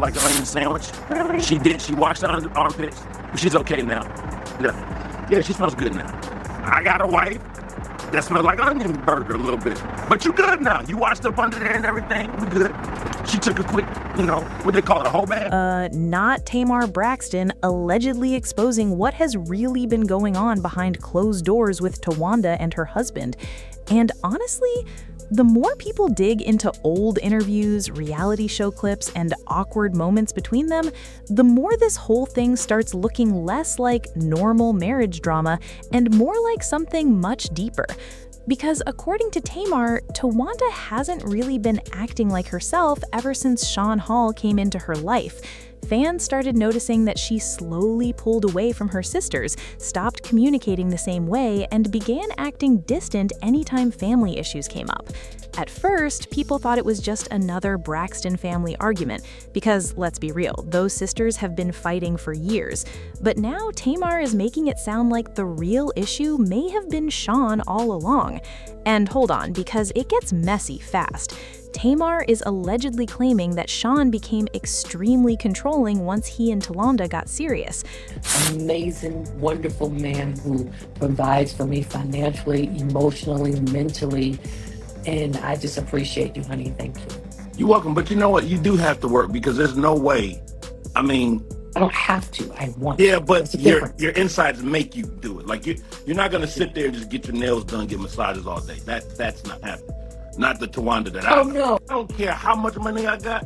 like an onion sandwich. She did. She washed out her armpits. She's okay now. Yeah, she smells good now. I got a wife that smells like onion burger a little bit. But you good now. You washed up under there and everything. We good. She took a quick, what they call it, a whole bath. Not Tamar Braxton allegedly exposing what has really been going on behind closed doors with Towanda and her husband. And honestly, the more people dig into old interviews, reality show clips, and awkward moments between them, the more this whole thing starts looking less like normal marriage drama and more like something much deeper. Because according to Tamar, Towanda hasn't really been acting like herself ever since Sean Hall came into her life. Fans started noticing that she slowly pulled away from her sisters, stopped communicating the same way, and began acting distant anytime family issues came up. At first, people thought it was just another Braxton family argument, because let's be real, those sisters have been fighting for years. But now Tamar is making it sound like the real issue may have been Sean all along. And hold on, because it gets messy fast. Tamar is allegedly claiming that Sean became extremely controlling once he and Towanda got serious. Amazing, wonderful man who provides for me financially, emotionally, mentally, and I just appreciate you, honey. Thank you. You're welcome, but you know what? You do have to work because there's no way. I don't have to. I want to. Yeah, to. but your insides make you do it. Like you're not gonna sit there and just get your nails done, get massages all day. That's not happening. Not the Towanda that I know. No. I don't care how much money I got.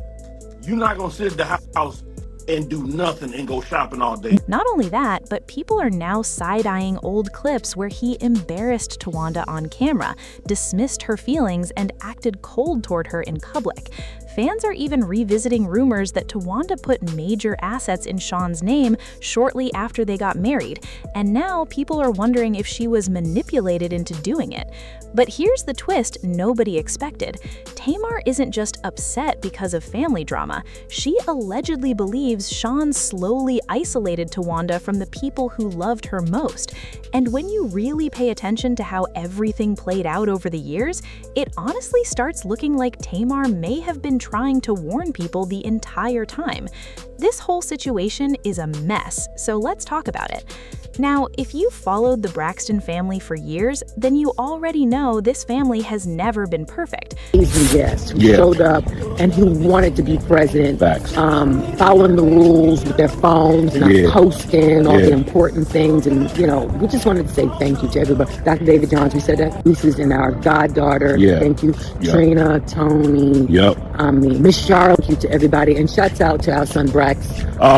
You're not gonna sit at the house and do nothing and go shopping all day. Not only that, but people are now side-eyeing old clips where he embarrassed Towanda on camera, dismissed her feelings, and acted cold toward her in public. Fans are even revisiting rumors that Towanda put major assets in Sean's name shortly after they got married, and now people are wondering if she was manipulated into doing it. But here's the twist nobody expected. Tamar isn't just upset because of family drama. She allegedly believes Sean slowly isolated Towanda from the people who loved her most. And when you really pay attention to how everything played out over the years, it honestly starts looking like Tamar may have been trying to warn people the entire time. This whole situation is a mess, so let's talk about it. Now, if you've followed the Braxton family for years, then you already know this family has never been perfect. Yes, who showed up and who wanted to be president, following the rules with their phones and posting all the important things. And, we just wanted to say thank you to everybody. Dr. David Johns, we said that. Lisa's and our goddaughter. Thank you. Trina, Tony, Miss Charlotte, thank you to everybody. And shouts out to our son, Brax,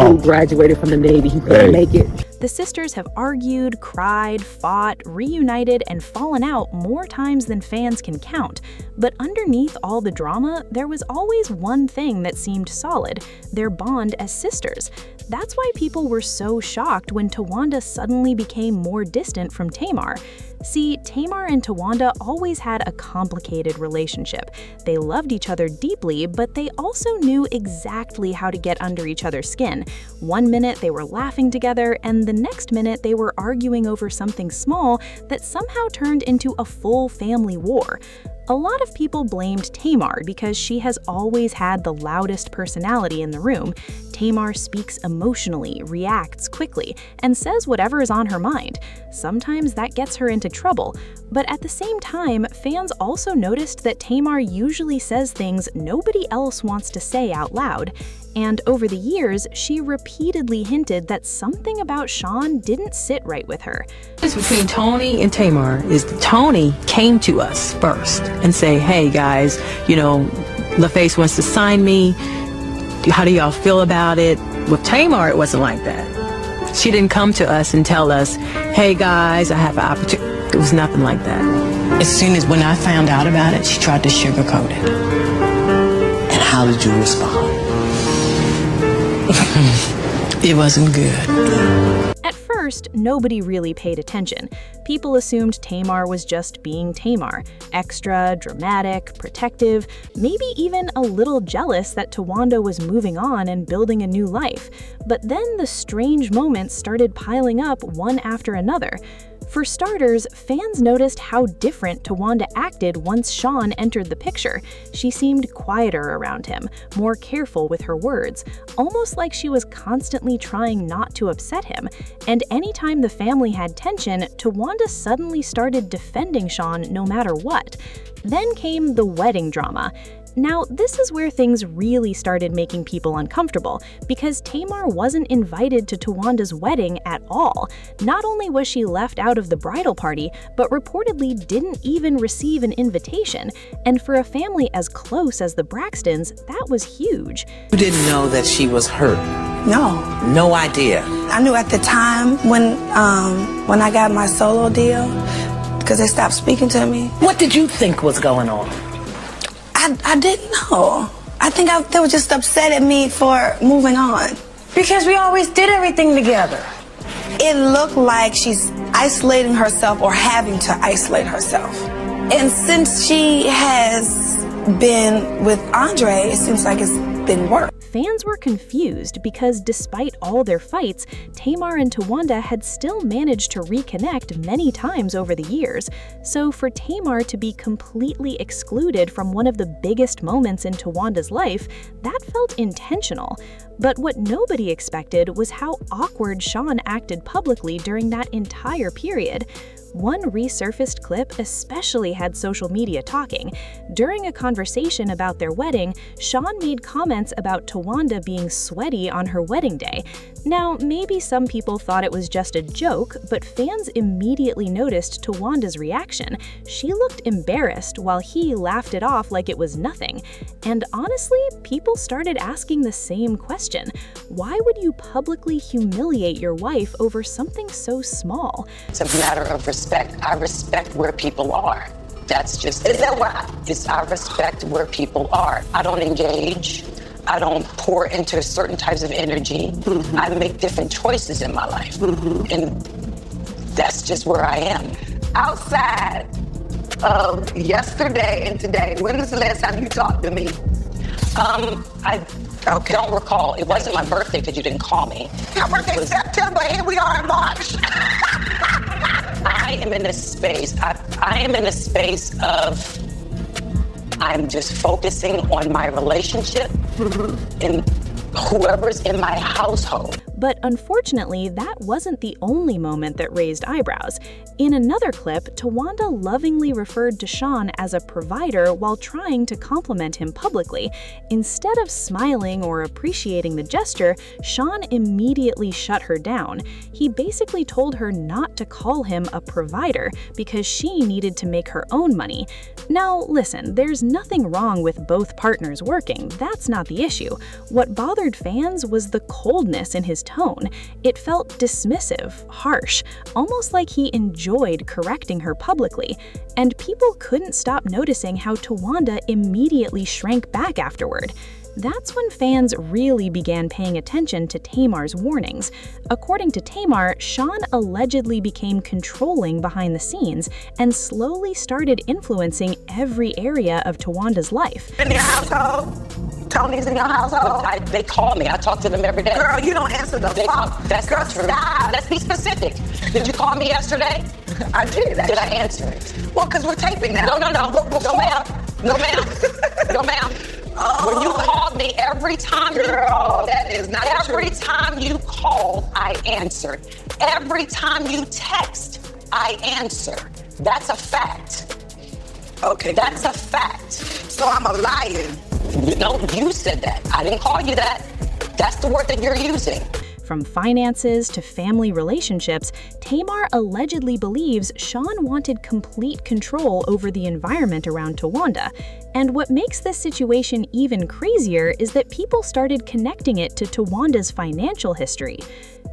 who graduated from the Navy. He couldn't make it. The sisters have argued, cried, fought, reunited, and fallen out more times than fans can count. But underneath all the drama, there was always one thing that seemed solid: their bond as sisters. That's why people were so shocked when Towanda suddenly became more distant from Tamar. See, Tamar and Towanda always had a complicated relationship. They loved each other deeply, but they also knew exactly how to get under each other's skin. One minute they were laughing together, and the next minute they were arguing over something small that somehow turned into a full family war. A lot of people blamed Tamar because she has always had the loudest personality in the room. Tamar speaks emotionally, reacts quickly, and says whatever is on her mind. Sometimes that gets her into trouble. But at the same time, fans also noticed that Tamar usually says things nobody else wants to say out loud. And over the years, she repeatedly hinted that something about Sean didn't sit right with her. The difference between Tony and Tamar is that Tony came to us first and say, hey guys, LaFace wants to sign me. How do y'all feel about it? With Tamar, it wasn't like that. She didn't come to us and tell us, hey guys, I have an opportunity. It was nothing like that. As soon as when I found out about it, she tried to sugarcoat it. And how did you respond? It wasn't good. At first, nobody really paid attention. People assumed Tamar was just being Tamar, extra, dramatic, protective, maybe even a little jealous that Towanda was moving on and building a new life. But then the strange moments started piling up one after another. For starters, fans noticed how different Towanda acted once Sean entered the picture. She seemed quieter around him, more careful with her words, almost like she was constantly trying not to upset him. And anytime the family had tension, Towanda suddenly started defending Sean no matter what. Then came the wedding drama. Now, this is where things really started making people uncomfortable, because Tamar wasn't invited to Towanda's wedding at all. Not only was she left out of the bridal party, but reportedly didn't even receive an invitation. And for a family as close as the Braxtons, that was huge. You didn't know that she was hurt? No. No idea? I knew at the time when I got my solo deal, because they stopped speaking to me. What did you think was going on? I didn't know. I think they were just upset at me for moving on. Because we always did everything together. It looked like she's isolating herself or having to isolate herself. And since she has been with Andre, it seems like it's been worse. Fans were confused because despite all their fights, Tamar and Towanda had still managed to reconnect many times over the years. So for Tamar to be completely excluded from one of the biggest moments in Towanda's life, that felt intentional. But what nobody expected was how awkward Sean acted publicly during that entire period. One resurfaced clip especially had social media talking. During a conversation about their wedding, Sean made comments about Towanda being sweaty on her wedding day. Now, maybe some people thought it was just a joke, but fans immediately noticed Towanda's reaction. She looked embarrassed while he laughed it off like it was nothing. And honestly, people started asking the same question. Why would you publicly humiliate your wife over something so small? It's a matter of respect. I respect where people are. That's just it. I respect where people are. I don't engage. I don't pour into certain types of energy. Mm-hmm. I make different choices in my life. Mm-hmm. And that's just where I am. Outside of yesterday and today, when was the last time you talked to me? I don't recall. It wasn't my birthday because you didn't call me. My birthday's September, here we are in March. I am in a space. I am in a space of I'm just focusing on my relationship and whoever's in my household. But unfortunately, that wasn't the only moment that raised eyebrows. In another clip, Towanda lovingly referred to Sean as a provider while trying to compliment him publicly. Instead of smiling or appreciating the gesture, Sean immediately shut her down. He basically told her not to call him a provider because she needed to make her own money. Now, listen, there's nothing wrong with both partners working. That's not the issue. What bothered fans was the coldness in his tone. It felt dismissive, harsh, almost like he enjoyed correcting her publicly. And people couldn't stop noticing how Towanda immediately shrank back afterward. That's when fans really began paying attention to Tamar's warnings. According to Tamar, Sean allegedly became controlling behind the scenes and slowly started influencing every area of Towanda's life. In your household? Tony's in your household? They call me. I talk to them every day. Girl, you don't answer the phone. That's not true. Stop. Let's be specific. Did you call me yesterday? I did. Did I answer it? Well, because we're taping now. No, ma'am. No, ma'am. No, ma'am. When you called me every time that is not every true. Time you called, I answered. Every time you text, I answer. That's a fact. Okay. That's a fact. So I'm a liar. No, you said that. I didn't call you that. That's the word that you're using. From finances to family relationships, Tamar allegedly believes Sean wanted complete control over the environment around Towanda. And what makes this situation even crazier is that people started connecting it to Towanda's financial history.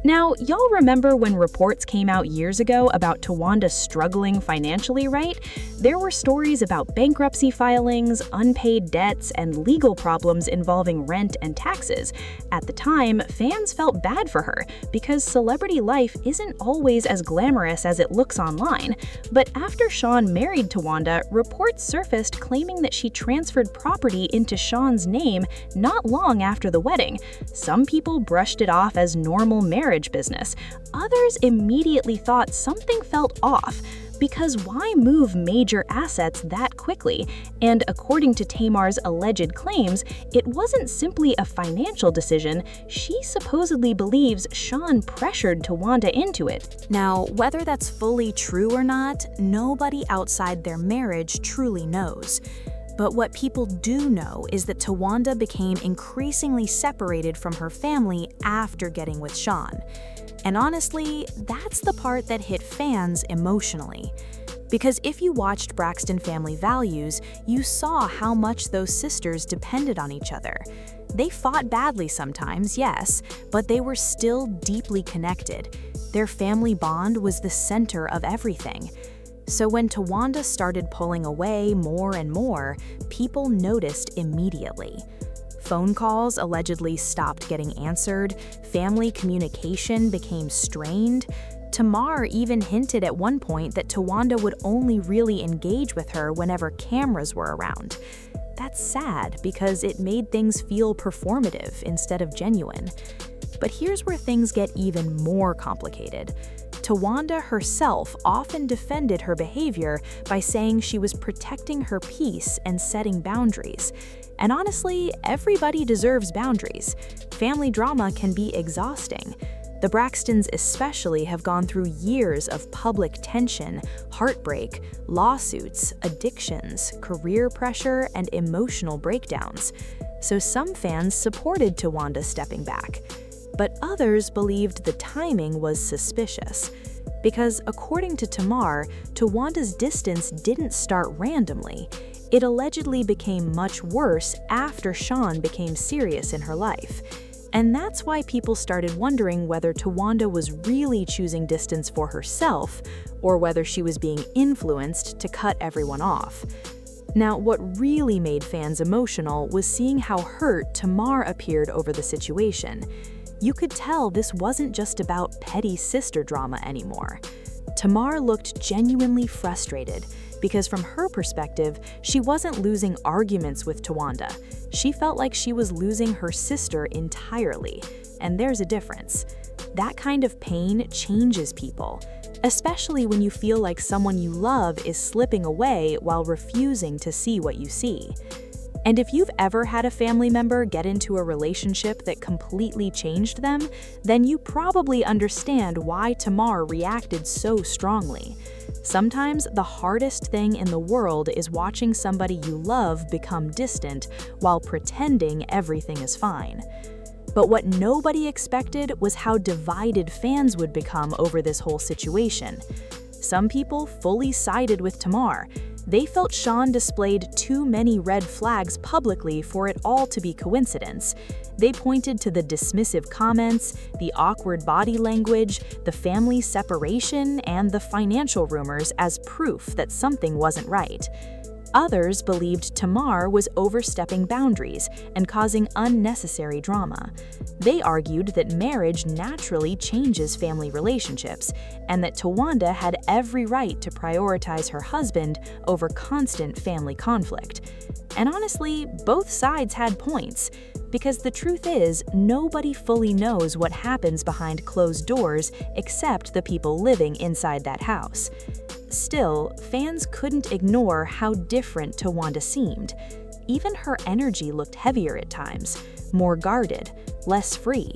Now, y'all remember when reports came out years ago about Towanda struggling financially, right? There were stories about bankruptcy filings, unpaid debts, and legal problems involving rent and taxes. At the time, fans felt bad for her because celebrity life isn't always as glamorous as it looks online. But after Sean married Towanda, reports surfaced claiming that she transferred property into Sean's name not long after the wedding. Some people brushed it off as normal marriage marriage business, others immediately thought something felt off. Because why move major assets that quickly? And according to Tamar's alleged claims, it wasn't simply a financial decision. She supposedly believes Sean pressured Towanda into it. Now, whether that's fully true or not, nobody outside their marriage truly knows. But what people do know is that Towanda became increasingly separated from her family after getting with Sean. And honestly, that's the part that hit fans emotionally. Because if you watched Braxton Family Values, you saw how much those sisters depended on each other. They fought badly sometimes, yes, but they were still deeply connected. Their family bond was the center of everything. So when Towanda started pulling away more and more, people noticed immediately. Phone calls allegedly stopped getting answered, family communication became strained. Tamar even hinted at one point that Towanda would only really engage with her whenever cameras were around. That's sad because it made things feel performative instead of genuine. But here's where things get even more complicated. Towanda herself often defended her behavior by saying she was protecting her peace and setting boundaries. And honestly, everybody deserves boundaries. Family drama can be exhausting. The Braxtons especially have gone through years of public tension, heartbreak, lawsuits, addictions, career pressure, and emotional breakdowns. So some fans supported Towanda stepping back. But others believed the timing was suspicious. Because according to Tamar, Towanda's distance didn't start randomly. It allegedly became much worse after Sean became serious in her life. And that's why people started wondering whether Towanda was really choosing distance for herself or whether she was being influenced to cut everyone off. Now, what really made fans emotional was seeing how hurt Tamar appeared over the situation. You could tell this wasn't just about petty sister drama anymore. Tamar looked genuinely frustrated because from her perspective, she wasn't losing arguments with Towanda. She felt like she was losing her sister entirely, and there's a difference. That kind of pain changes people, especially when you feel like someone you love is slipping away while refusing to see what you see. And if you've ever had a family member get into a relationship that completely changed them, then you probably understand why Tamar reacted so strongly. Sometimes the hardest thing in the world is watching somebody you love become distant while pretending everything is fine. But what nobody expected was how divided fans would become over this whole situation. Some people fully sided with Tamar. They felt Sean displayed too many red flags publicly for it all to be coincidence. They pointed to the dismissive comments, the awkward body language, the family separation, and the financial rumors as proof that something wasn't right. Others believed Tamar was overstepping boundaries and causing unnecessary drama. They argued that marriage naturally changes family relationships and that Towanda had every right to prioritize her husband over constant family conflict. And honestly, both sides had points, because the truth is, nobody fully knows what happens behind closed doors except the people living inside that house. Still, fans couldn't ignore how different Towanda seemed. Even her energy looked heavier at times, more guarded, less free.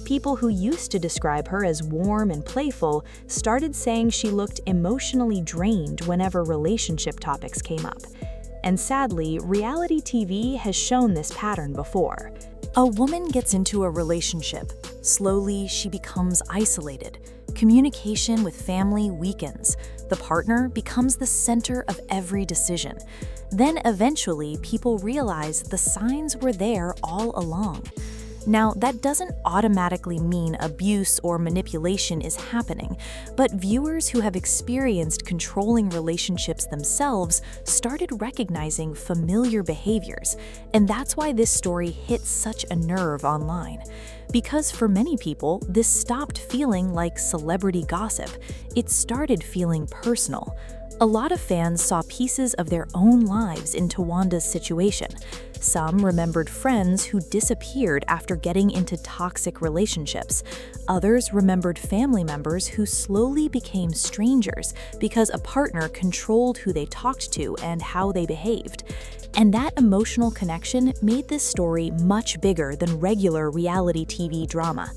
People who used to describe her as warm and playful started saying she looked emotionally drained whenever relationship topics came up. And sadly, reality TV has shown this pattern before. A woman gets into a relationship. Slowly, she becomes isolated. Communication with family weakens. The partner becomes the center of every decision. Then eventually, people realize the signs were there all along. Now, that doesn't automatically mean abuse or manipulation is happening, but viewers who have experienced controlling relationships themselves started recognizing familiar behaviors, and that's why this story hit such a nerve online. Because for many people, this stopped feeling like celebrity gossip. It started feeling personal. A lot of fans saw pieces of their own lives in Towanda's situation. Some remembered friends who disappeared after getting into toxic relationships. Others remembered family members who slowly became strangers because a partner controlled who they talked to and how they behaved. And that emotional connection made this story much bigger than regular reality TV drama.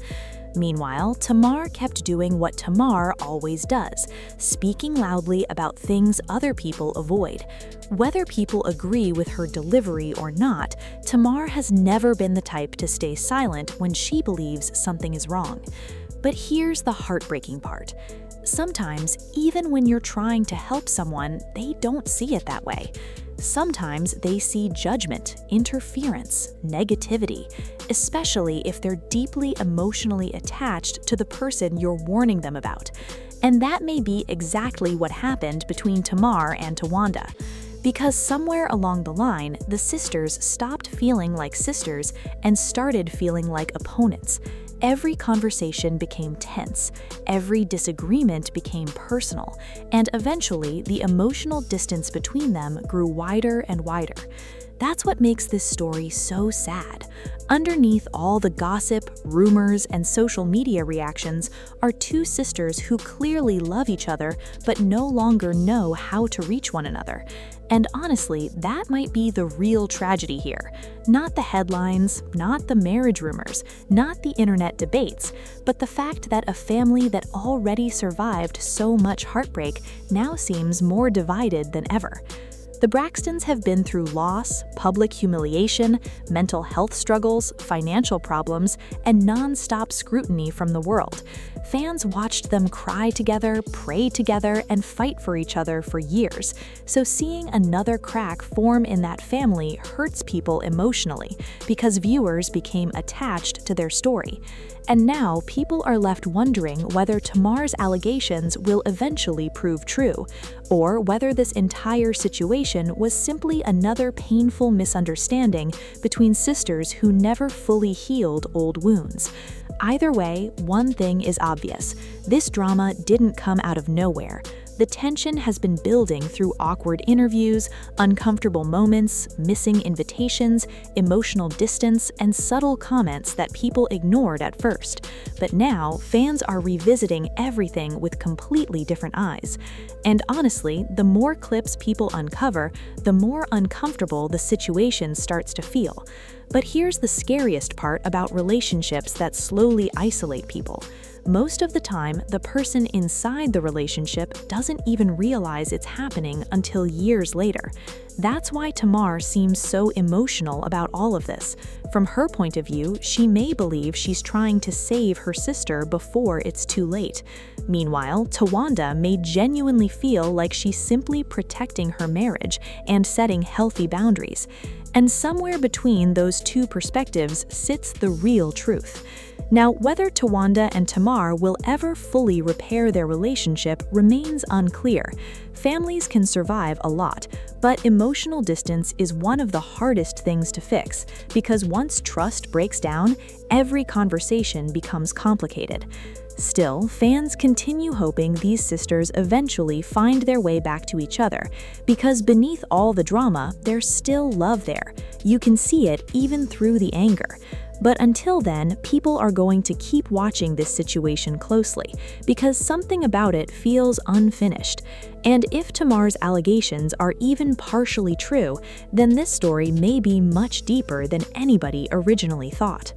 Meanwhile, Tamar kept doing what Tamar always does, speaking loudly about things other people avoid. Whether people agree with her delivery or not, Tamar has never been the type to stay silent when she believes something is wrong. But here's the heartbreaking part. Sometimes, even when you're trying to help someone, they don't see it that way. Sometimes they see judgment, interference, negativity, especially if they're deeply emotionally attached to the person you're warning them about. And that may be exactly what happened between Tamar and Towanda. Because somewhere along the line, the sisters stopped feeling like sisters and started feeling like opponents. Every conversation became tense, every disagreement became personal, and eventually the emotional distance between them grew wider and wider. That's what makes this story so sad. Underneath all the gossip, rumors, and social media reactions are two sisters who clearly love each other but no longer know how to reach one another. And honestly, that might be the real tragedy here. Not the headlines, not the marriage rumors, not the internet debates, but the fact that a family that already survived so much heartbreak now seems more divided than ever. The Braxtons have been through loss, public humiliation, mental health struggles, financial problems, and non-stop scrutiny from the world. Fans watched them cry together, pray together, and fight for each other for years. So seeing another crack form in that family hurts people emotionally because viewers became attached to their story. And now people are left wondering whether Tamar's allegations will eventually prove true, or whether this entire situation was simply another painful misunderstanding between sisters who never fully healed old wounds. Either way, one thing is obvious. This drama didn't come out of nowhere. The tension has been building through awkward interviews, uncomfortable moments, missing invitations, emotional distance, and subtle comments that people ignored at first. But now, fans are revisiting everything with completely different eyes. And honestly, the more clips people uncover, the more uncomfortable the situation starts to feel. But here's the scariest part about relationships that slowly isolate people. Most of the time, the person inside the relationship doesn't even realize it's happening until years later. That's why Tamar seems so emotional about all of this. From her point of view, she may believe she's trying to save her sister before it's too late. Meanwhile, Towanda may genuinely feel like she's simply protecting her marriage and setting healthy boundaries. And somewhere between those two perspectives sits the real truth. Now, whether Towanda and Tamar will ever fully repair their relationship remains unclear. Families can survive a lot, but emotional distance is one of the hardest things to fix, because once trust breaks down, every conversation becomes complicated. Still, fans continue hoping these sisters eventually find their way back to each other, because beneath all the drama, there's still love there. You can see it even through the anger. But until then, people are going to keep watching this situation closely, because something about it feels unfinished. And if Tamar's allegations are even partially true, then this story may be much deeper than anybody originally thought.